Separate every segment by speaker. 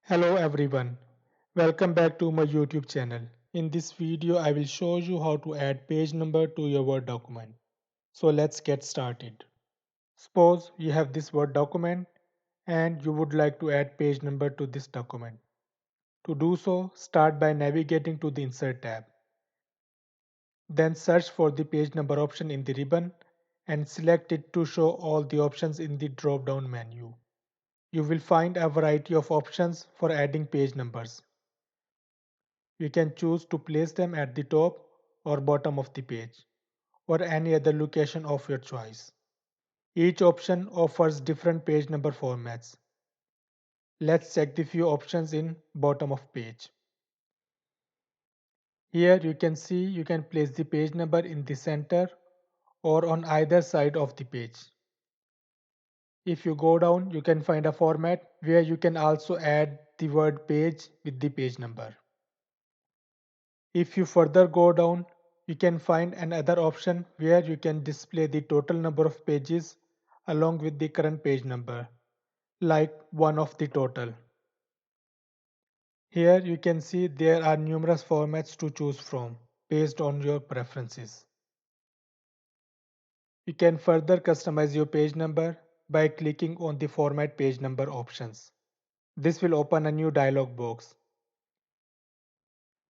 Speaker 1: Hello everyone, welcome back to my YouTube channel. In this video I will show you how to add page number to your Word document. So let's get started. Suppose you have this Word document and you would like to add page number to this document. To do so, start by navigating to the Insert tab. Then search for the page number option in the ribbon and select it to show all the options in the drop down menu. You will find a variety of options for adding page numbers. You can choose to place them at the top or bottom of the page, or any other location of your choice. Each option offers different page number formats. Let's check the few options in bottom of page. Here you can see you can place the page number in the center or on either side of the page. If you go down, you can find a format where you can also add the word page with the page number. If you further go down, you can find another option where you can display the total number of pages along with the current page number, like one of the total. Here you can see there are numerous formats to choose from based on your preferences. You can further customize your page number by clicking on the Format Page Number options. This will open a new dialog box.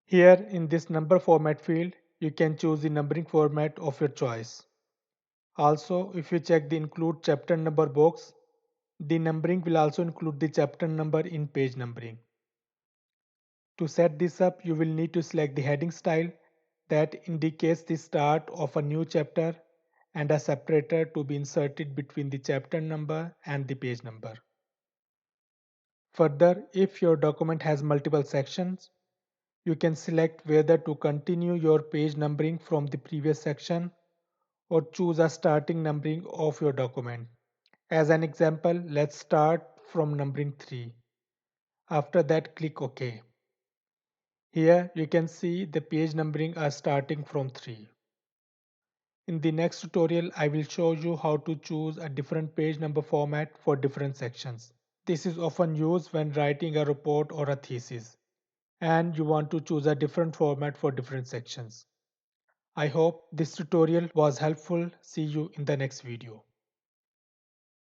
Speaker 1: Here in this number format field, you can choose the numbering format of your choice. Also, if you check the Include Chapter Number box, the numbering will also include the chapter number in page numbering. To set this up, you will need to select the heading style that indicates the start of a new chapter and a separator to be inserted between the chapter number and the page number. Further, if your document has multiple sections, you can select whether to continue your page numbering from the previous section or choose a starting numbering of your document. As an example, let's start from numbering 3. After that, click OK. Here you can see the page numbering are starting from 3. In the next tutorial, I will show you how to choose a different page number format for different sections. This is often used when writing a report or a thesis, and you want to choose a different format for different sections. I hope this tutorial was helpful. See you in the next video.